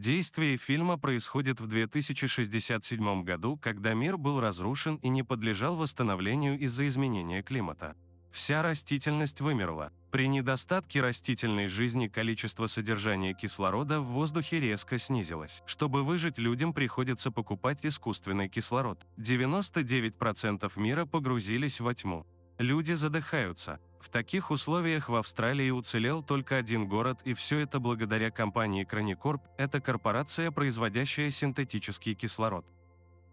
Действие фильма происходит в 2067 году, когда мир был разрушен и не подлежал восстановлению из-за изменения климата. Вся растительность вымерла. При недостатке растительной жизни количество содержания кислорода в воздухе резко снизилось. Чтобы выжить, людям приходится покупать искусственный кислород. 99% мира погрузились во тьму. Люди задыхаются. В таких условиях в Австралии уцелел только один город, и все это благодаря компании Краникорп, это корпорация, производящая синтетический кислород.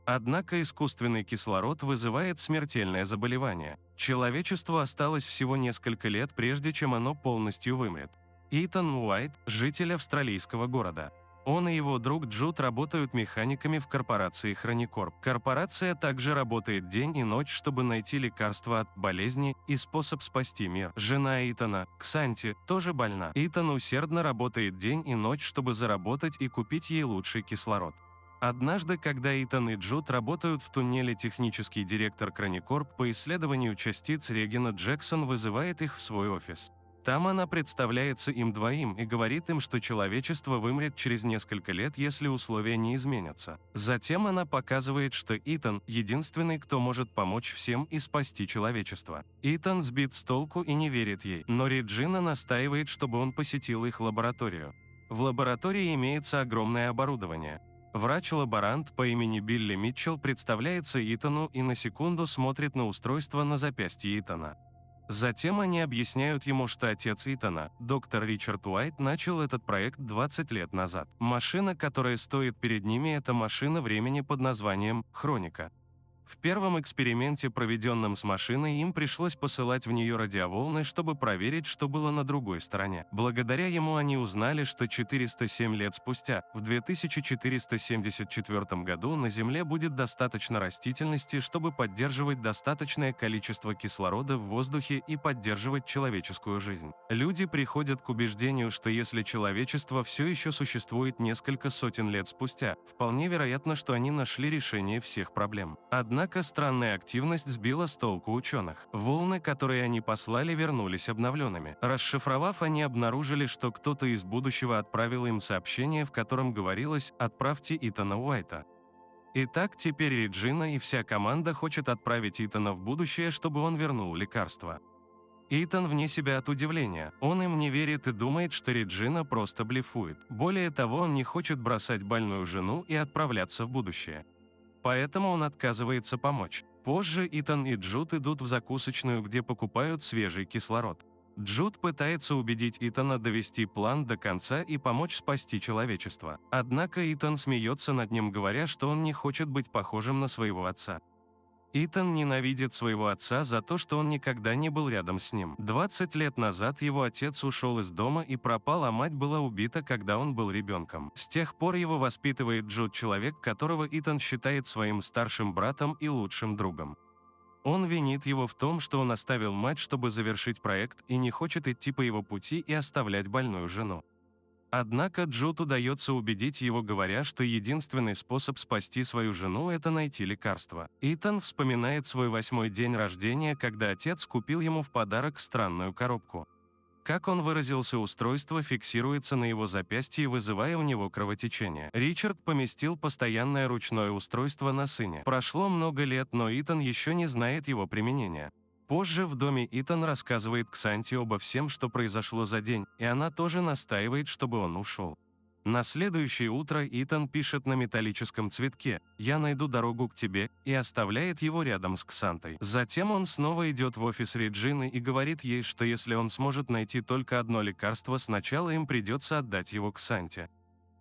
Однако искусственный кислород вызывает смертельное заболевание. Человечеству осталось всего несколько лет, прежде чем оно полностью вымрет. Итан Уайт – житель австралийского города. Он и его друг Джуд работают механиками в корпорации Краникорп. Корпорация также работает день и ночь, чтобы найти лекарство от болезни и способ спасти мир. Жена Итана, Ксанти, тоже больна. Итан усердно работает день и ночь, чтобы заработать и купить ей лучший кислород. Однажды, когда Итан и Джуд работают в туннеле, технический директор Краникорп по исследованию частиц Регина Джексон вызывает их в свой офис. Там она представляется им двоим и говорит им, что человечество вымрет через несколько лет, если условия не изменятся. Затем она показывает, что Итан – единственный, кто может помочь всем и спасти человечество. Итан сбит с толку и не верит ей, но Реджина настаивает, чтобы он посетил их лабораторию. В лаборатории имеется огромное оборудование. Врач-лаборант по имени Билли Митчелл представляется Итану и на секунду смотрит на устройство на запястье Итана. Затем они объясняют ему, что отец Итана, доктор Ричард Уайт, начал этот проект 20 лет назад. Машина, которая стоит перед ними, это машина времени под названием «Хроника». В первом эксперименте, проведенном с машиной, им пришлось посылать в нее радиоволны, чтобы проверить, что было на другой стороне. Благодаря ему они узнали, что 407 лет спустя, в 2474 году, на Земле будет достаточно растительности, чтобы поддерживать достаточное количество кислорода в воздухе и поддерживать человеческую жизнь. Люди приходят к убеждению, что если человечество все еще существует несколько сотен лет спустя, вполне вероятно, что они нашли решение всех проблем. Однако странная активность сбила с толку ученых. Волны, которые они послали, вернулись обновленными. Расшифровав, они обнаружили, что кто-то из будущего отправил им сообщение, в котором говорилось «Отправьте Итана Уайта». Итак, теперь Реджина и вся команда хочет отправить Итана в будущее, чтобы он вернул лекарство. Итан вне себя от удивления. Он им не верит и думает, что Реджина просто блефует. Более того, он не хочет бросать больную жену и отправляться в будущее. Поэтому он отказывается помочь. Позже Итан и Джуд идут в закусочную, где покупают свежий кислород. Джуд пытается убедить Итана довести план до конца и помочь спасти человечество. Однако Итан смеется над ним, говоря, что он не хочет быть похожим на своего отца. Итан ненавидит своего отца за то, что он никогда не был рядом с ним. 20 лет назад его отец ушел из дома и пропал, а мать была убита, когда он был ребенком. С тех пор его воспитывает Джуд, человек, которого Итан считает своим старшим братом и лучшим другом. Он винит его в том, что он оставил мать, чтобы завершить проект, и не хочет идти по его пути и оставлять больную жену. Однако Джуд удается убедить его, говоря, что единственный способ спасти свою жену – это найти лекарство. Итан вспоминает свой 8-й день рождения, когда отец купил ему в подарок странную коробку. Как он выразился, устройство фиксируется на его запястье, вызывая у него кровотечение. Ричард поместил постоянное ручное устройство на сыне. Прошло много лет, но Итан еще не знает его применения. Позже в доме Итан рассказывает Ксанти обо всем, что произошло за день, и она тоже настаивает, чтобы он ушел. На следующее утро Итан пишет на металлическом цветке «Я найду дорогу к тебе» и оставляет его рядом с Ксантой. Затем он снова идет в офис Реджины и говорит ей, что если он сможет найти только одно лекарство, сначала им придется отдать его Ксанте.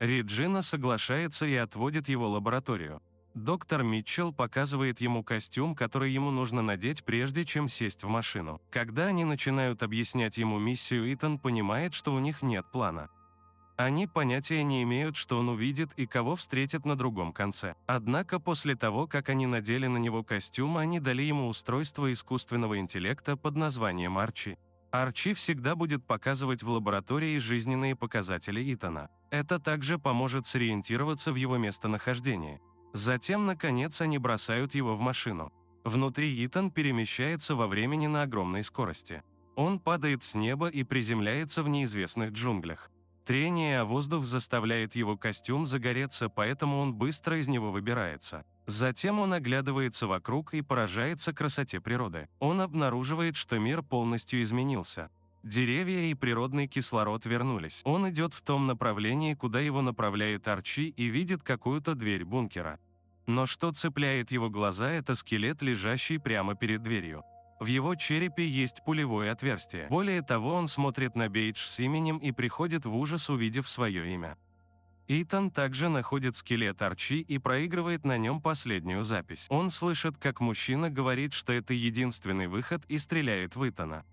Реджина соглашается и отводит его в лабораторию. Доктор Митчелл показывает ему костюм, который ему нужно надеть, прежде чем сесть в машину. Когда они начинают объяснять ему миссию, Итан понимает, что у них нет плана. Они понятия не имеют, что он увидит и кого встретит на другом конце. Однако после того, как они надели на него костюм, они дали ему устройство искусственного интеллекта под названием Арчи. Арчи всегда будет показывать в лаборатории жизненные показатели Итана. Это также поможет сориентироваться в его местонахождении. Затем, наконец, они бросают его в машину. Внутри Итан перемещается во времени на огромной скорости. Он падает с неба и приземляется в неизвестных джунглях. Трение о воздух заставляет его костюм загореться, поэтому он быстро из него выбирается. Затем он оглядывается вокруг и поражается красоте природы. Он обнаруживает, что мир полностью изменился. Деревья и природный кислород вернулись. Он идет в том направлении, куда его направляет Арчи, и видит какую-то дверь бункера. Но что цепляет его глаза, это скелет, лежащий прямо перед дверью. В его черепе есть пулевое отверстие. Более того, он смотрит на бейдж с именем и приходит в ужас, увидев свое имя. Итан также находит скелет Арчи и проигрывает на нем последнюю запись. Он слышит, как мужчина говорит, что это единственный выход, и стреляет в Итана.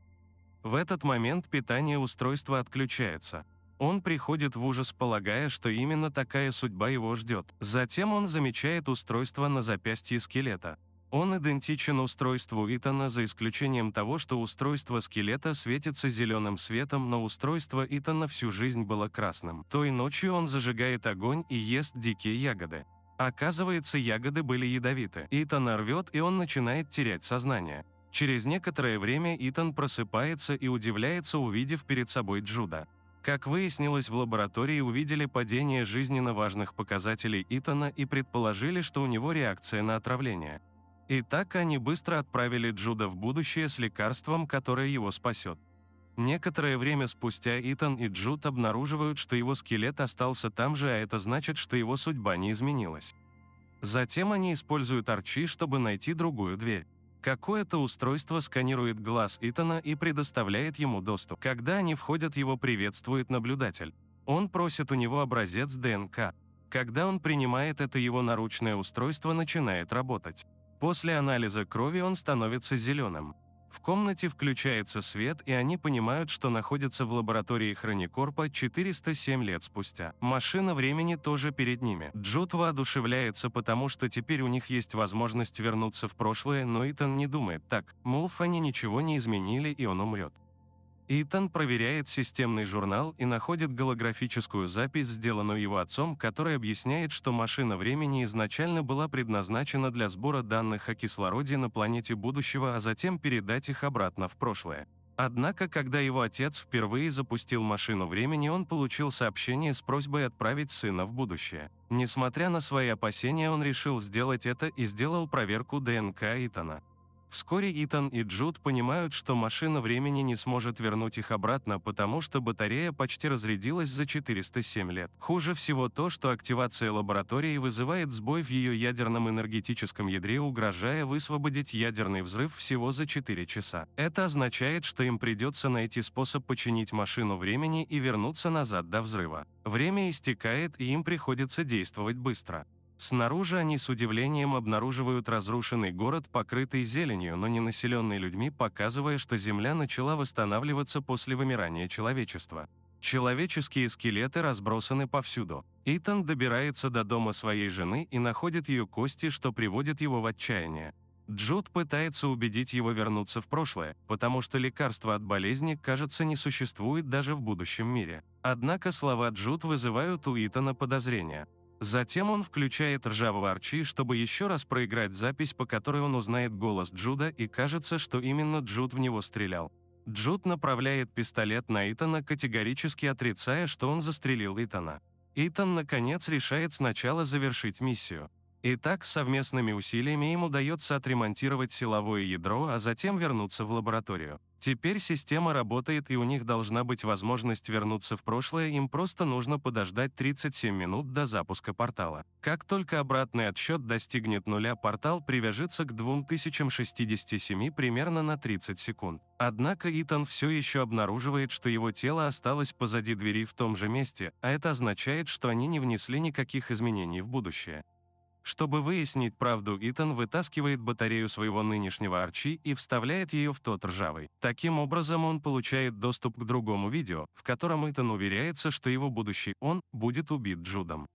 В этот момент питание устройства отключается. Он приходит в ужас, полагая, что именно такая судьба его ждет. Затем он замечает устройство на запястье скелета. Он идентичен устройству Итана, за исключением того, что устройство скелета светится зеленым светом, но устройство Итана всю жизнь было красным. Той ночью он зажигает огонь и ест дикие ягоды. Оказывается, ягоды были ядовиты. Итана рвет, и он начинает терять сознание. Через некоторое время Итан просыпается и удивляется, увидев перед собой Джуда. Как выяснилось, в лаборатории увидели падение жизненно важных показателей Итана и предположили, что у него реакция на отравление. Итак, они быстро отправили Джуда в будущее с лекарством, которое его спасет. Некоторое время спустя Итан и Джуд обнаруживают, что его скелет остался там же, а это значит, что его судьба не изменилась. Затем они используют Арчи, чтобы найти другую дверь. Какое-то устройство сканирует глаз Итана и предоставляет ему доступ. Когда они входят, его приветствует наблюдатель. Он просит у него образец ДНК. Когда он принимает это, его наручное устройство начинает работать. После анализа крови он становится зеленым. В комнате включается свет, и они понимают, что находятся в лаборатории Хроникорпа 407 лет спустя. Машина времени тоже перед ними. Джуд воодушевляется, потому что теперь у них есть возможность вернуться в прошлое, но Итан не думает так, мол, они ничего не изменили, и он умрет. Итан проверяет системный журнал и находит голографическую запись, сделанную его отцом, которая объясняет, что машина времени изначально была предназначена для сбора данных о кислороде на планете будущего, а затем передать их обратно в прошлое. Однако, когда его отец впервые запустил машину времени, он получил сообщение с просьбой отправить сына в будущее. Несмотря на свои опасения, он решил сделать это и сделал проверку ДНК Итана. Вскоре Итан и Джуд понимают, что машина времени не сможет вернуть их обратно, потому что батарея почти разрядилась за 407 лет. Хуже всего то, что активация лаборатории вызывает сбой в ее ядерном энергетическом ядре, угрожая высвободить ядерный взрыв всего за 4 часа. Это означает, что им придется найти способ починить машину времени и вернуться назад до взрыва. Время истекает, и им приходится действовать быстро. Снаружи они с удивлением обнаруживают разрушенный город, покрытый зеленью, но не населенный людьми, показывая, что Земля начала восстанавливаться после вымирания человечества. Человеческие скелеты разбросаны повсюду. Итан добирается до дома своей жены и находит ее кости, что приводит его в отчаяние. Джуд пытается убедить его вернуться в прошлое, потому что лекарства от болезни, кажется, не существует даже в будущем мире. Однако слова Джуд вызывают у Итана подозрения. Затем он включает ржавого Арчи, чтобы еще раз проиграть запись, по которой он узнает голос Джуда, и кажется, что именно Джуд в него стрелял. Джуд направляет пистолет на Итана, категорически отрицая, что он застрелил Итана. Итан, наконец, решает сначала завершить миссию. Итак, совместными усилиями им удается отремонтировать силовое ядро, а затем вернуться в лабораторию. Теперь система работает, и у них должна быть возможность вернуться в прошлое, им просто нужно подождать 37 минут до запуска портала. Как только обратный отсчет достигнет нуля, портал привяжется к 2067 примерно на 30 секунд. Однако Итан все еще обнаруживает, что его тело осталось позади двери в том же месте, а это означает, что они не внесли никаких изменений в будущее. Чтобы выяснить правду, Итан вытаскивает батарею своего нынешнего Арчи и вставляет ее в тот ржавый. Таким образом, он получает доступ к другому видео, в котором Итан уверяется, что его будущий «он» будет убит Джудом.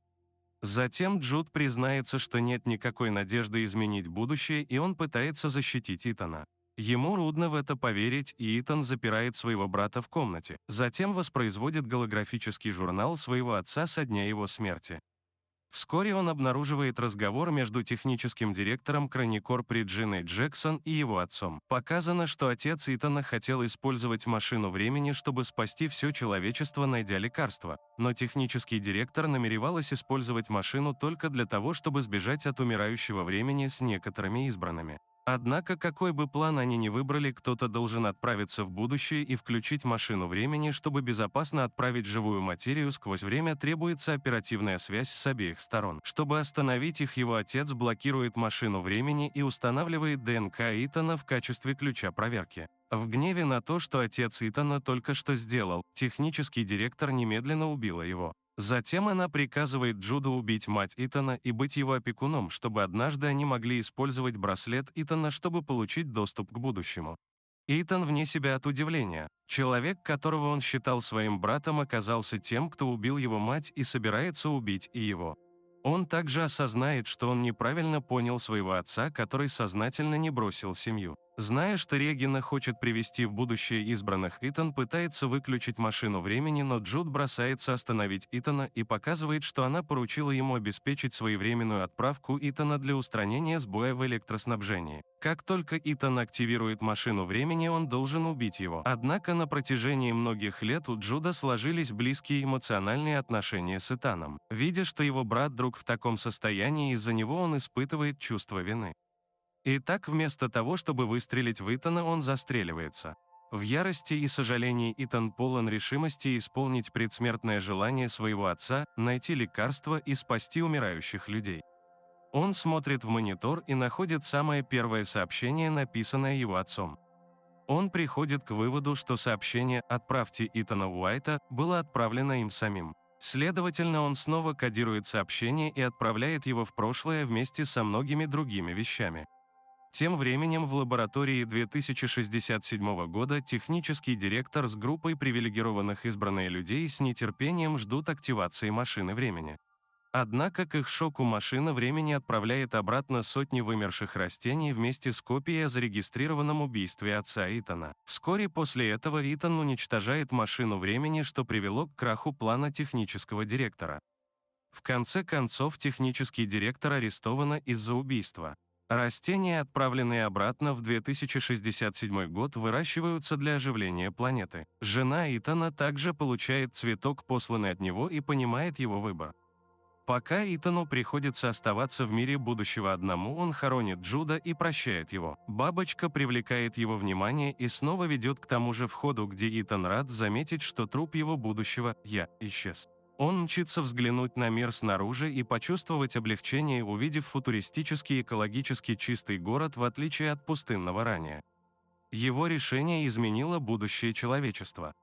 Затем Джуд признается, что нет никакой надежды изменить будущее, и он пытается защитить Итана. Ему трудно в это поверить, и Итан запирает своего брата в комнате. Затем воспроизводит голографический журнал своего отца со дня его смерти. Вскоре он обнаруживает разговор между техническим директором Краникорп Реджиной Джексон и его отцом. Показано, что отец Итана хотел использовать машину времени, чтобы спасти все человечество, найдя лекарство. Но технический директор намеревалась использовать машину только для того, чтобы сбежать от умирающего времени с некоторыми избранными. Однако, какой бы план они ни выбрали, кто-то должен отправиться в будущее и включить машину времени, чтобы безопасно отправить живую материю сквозь время, требуется оперативная связь с обеих сторон. Чтобы остановить их, его отец блокирует машину времени и устанавливает ДНК Итана в качестве ключа проверки. В гневе на то, что отец Итана только что сделал, технический директор немедленно убила его. Затем она приказывает Джуду убить мать Итана и быть его опекуном, чтобы однажды они могли использовать браслет Итана, чтобы получить доступ к будущему. Итан вне себя от удивления. Человек, которого он считал своим братом, оказался тем, кто убил его мать и собирается убить и его. Он также осознает, что он неправильно понял своего отца, который сознательно не бросил семью. Зная, что Регина хочет привести в будущее избранных, Итан пытается выключить машину времени, но Джуд бросается остановить Итана и показывает, что она поручила ему обеспечить своевременную отправку Итана для устранения сбоя в электроснабжении. Как только Итан активирует машину времени, он должен убить его. Однако на протяжении многих лет у Джуда сложились близкие эмоциональные отношения с Итаном. Видя, что его брат-друг в таком состоянии, из-за него он испытывает чувство вины. Итак, вместо того, чтобы выстрелить в Итана, он застреливается. В ярости и сожалении Итан полон решимости исполнить предсмертное желание своего отца, найти лекарство и спасти умирающих людей. Он смотрит в монитор и находит самое первое сообщение, написанное его отцом. Он приходит к выводу, что сообщение «Отправьте Итана Уайта» было отправлено им самим. Следовательно, он снова кодирует сообщение и отправляет его в прошлое вместе со многими другими вещами. Тем временем в лаборатории 2067 года технический директор с группой привилегированных избранных людей с нетерпением ждут активации машины времени. Однако, к их шоку, машина времени отправляет обратно сотни вымерших растений вместе с копией о зарегистрированном убийстве отца Итана. Вскоре после этого Итан уничтожает машину времени, что привело к краху плана технического директора. В конце концов, технический директор арестована из-за убийства. Растения, отправленные обратно в 2067 год, выращиваются для оживления планеты. Жена Итана также получает цветок, посланный от него, и понимает его выбор. Пока Итану приходится оставаться в мире будущего одному, он хоронит Джуда и прощает его. Бабочка привлекает его внимание и снова ведет к тому же входу, где Итан рад заметить, что труп его будущего «я» исчез. Он мчится взглянуть на мир снаружи и почувствовать облегчение, увидев футуристический экологически чистый город, в отличие от пустынного ранее. Его решение изменило будущее человечества.